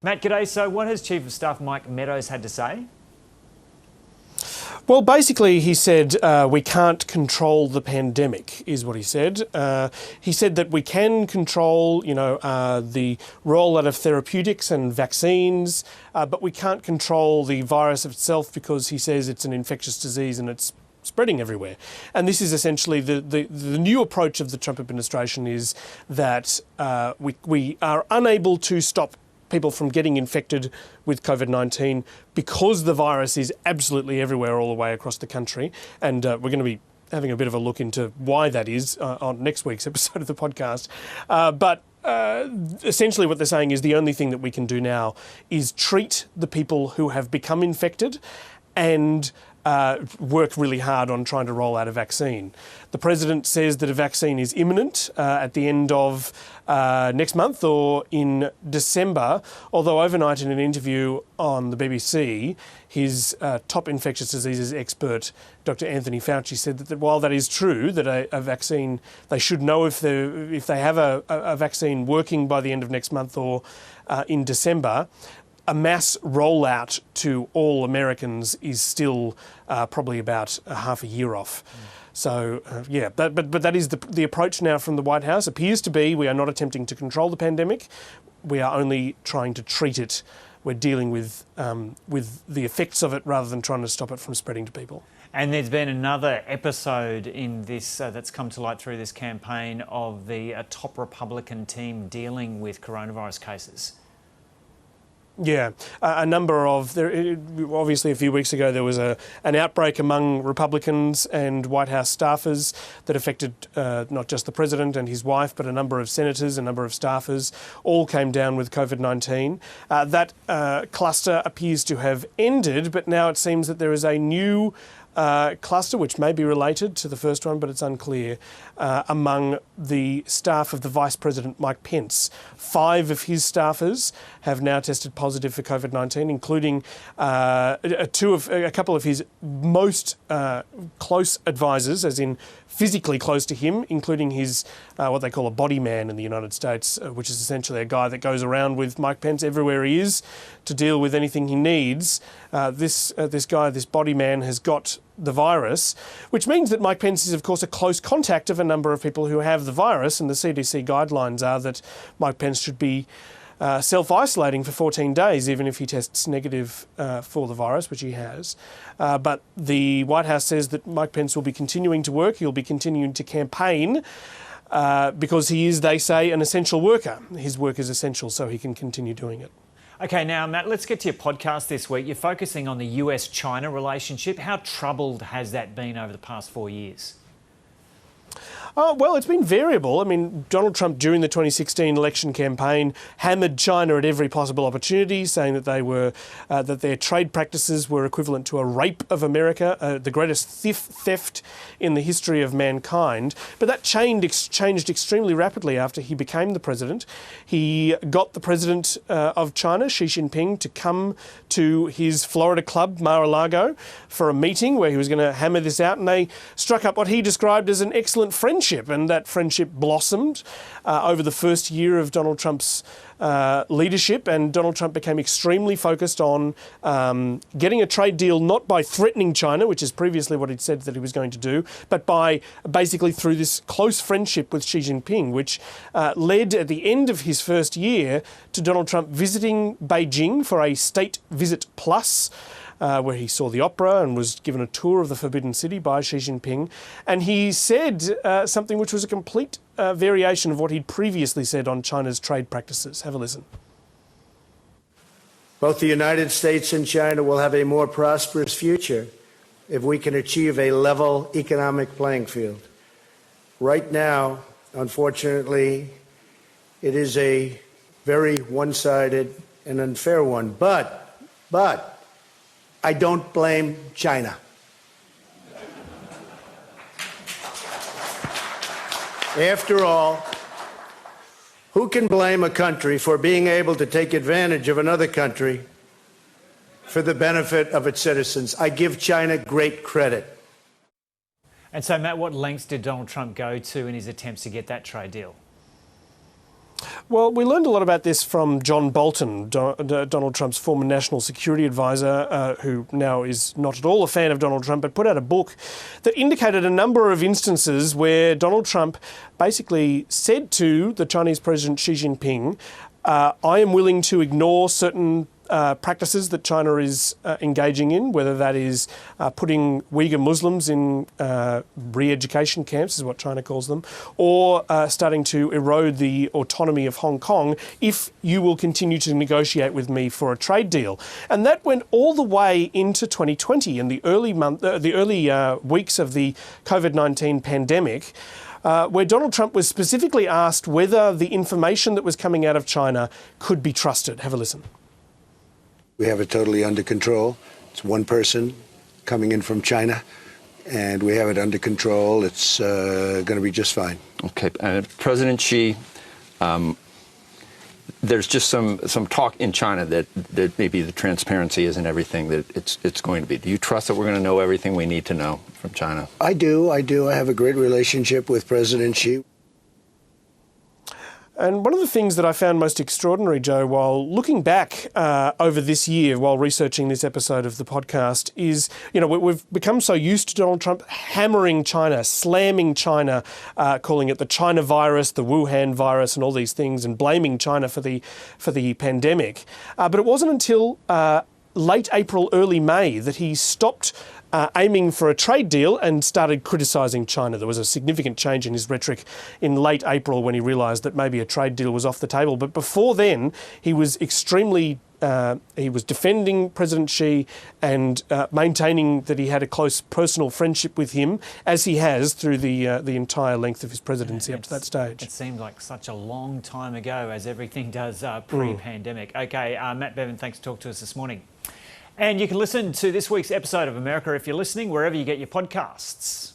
Matt, g'day. So what has Chief of Staff Mike Meadows had to say? Well, basically, he said we can't control the pandemic, is what he said. He said that we can control, the rollout of therapeutics and vaccines, but we can't control the virus itself because he says it's an infectious disease and it's spreading everywhere. And this is essentially the new approach of the Trump administration is that we are unable to stop people from getting infected with COVID-19 because the virus is absolutely everywhere all the way across the country. And we're going to be having a bit of a look into why that is on next week's episode of the podcast. But essentially what they're saying is the only thing that we can do now is treat the people who have become infected and work really hard on trying to roll out a vaccine. The President says that a vaccine is imminent at the end of next month or in December, although overnight in an interview on the BBC, his top infectious diseases expert, Dr. Anthony Fauci, said that while that is true, that a vaccine, they should know if they have a vaccine working by the end of next month or in December, a mass rollout to all Americans is still probably about half a year off. So, but that is the approach now from the White House. Appears to be we are not attempting to control the pandemic. We are only trying to treat it. We're dealing with the effects of it rather than trying to stop it from spreading to people. And there's been another episode in this that's come to light through this campaign of the top Republican team dealing with coronavirus cases. Yeah, a number of, obviously a few weeks ago there was an outbreak among Republicans and White House staffers that affected not just the President and his wife, but a number of senators, a number of staffers, all came down with COVID-19. That cluster appears to have ended, but now it seems that there is a new cluster, which may be related to the first one, but it's unclear, among the staff of the Vice President Mike Pence. 5 of his staffers have now tested positive for COVID-19, including a couple of his most close advisors, as in physically close to him, including his what they call a body man in the United States, which is essentially a guy that goes around with Mike Pence everywhere he is to deal with anything he needs. This guy, this body man, has got the virus, which means that Mike Pence is, of course, a close contact of a number of people who have the virus, and the CDC guidelines are that Mike Pence should be self-isolating for 14 days, even if he tests negative for the virus, which he has. But the White House says that Mike Pence will be continuing to work. He'll be continuing to campaign because he is, they say, an essential worker. His work is essential, so he can continue doing it. Okay, now, Matt, let's get to your podcast this week. You're focusing on the US-China relationship. How troubled has that been over the past 4 years? Well, it's been variable. I mean, Donald Trump, during the 2016 election campaign, hammered China at every possible opportunity, saying that they were that their trade practices were equivalent to a rape of America, the greatest theft in the history of mankind. But that changed extremely rapidly after he became the president. He got the president of China, Xi Jinping, to come to his Florida club, Mar-a-Lago, for a meeting where he was going to hammer this out, and they struck up what he described as an excellent friendship. And that friendship blossomed over the first year of Donald Trump's leadership, and Donald Trump became extremely focused on getting a trade deal, not by threatening China, which is previously what he'd said that he was going to do, but by basically through this close friendship with Xi Jinping, which led at the end of his first year to Donald Trump visiting Beijing for a State Visit Plus, where he saw the opera and was given a tour of the Forbidden City by Xi Jinping. And he said something which was a complete variation of what he'd previously said on China's trade practices. Have a listen. Both the United States and China will have a more prosperous future if we can achieve a level economic playing field. Right now, unfortunately, it is a very one-sided and unfair one. But I don't blame China. After all, who can blame a country for being able to take advantage of another country for the benefit of its citizens? I give China great credit. And so, Matt, what lengths did Donald Trump go to in his attempts to get that trade deal? Well, we learned a lot about this from John Bolton, Donald Trump's former national security advisor, who now is not at all a fan of Donald Trump, but put out a book that indicated a number of instances where Donald Trump basically said to the Chinese President Xi Jinping, I am willing to ignore certain practices that China is engaging in, whether that is putting Uyghur Muslims in re-education camps, is what China calls them, or starting to erode the autonomy of Hong Kong if you will continue to negotiate with me for a trade deal. And that went all the way into 2020 in the early weeks of the COVID-19 pandemic, where Donald Trump was specifically asked whether the information that was coming out of China could be trusted. Have a listen. We have it totally under control. It's one person coming in from China, and we have it under control. It's going to be just fine. Okay. President Xi, there's just some talk in China that maybe the transparency isn't everything that it's going to be. Do you trust that we're going to know everything we need to know from China? I do. I have a great relationship with President Xi. And one of the things that I found most extraordinary, Joe, while looking back over this year, while researching this episode of the podcast, is, we've become so used to Donald Trump hammering China, slamming China, calling it the China virus, the Wuhan virus, and all these things, and blaming China for the pandemic. But it wasn't until late April, early May that he stopped aiming for a trade deal and started criticising China. There was a significant change in his rhetoric in late April when he realised that maybe a trade deal was off the table. But before then, he was extremely he was defending President Xi and maintaining that he had a close personal friendship with him, as he has through the entire length of his presidency up to that stage. It seemed like such a long time ago, as everything does pre-pandemic. Okay, Matt Bevan, thanks for talking to us this morning. And you can listen to this week's episode of America If You're Listening, wherever you get your podcasts.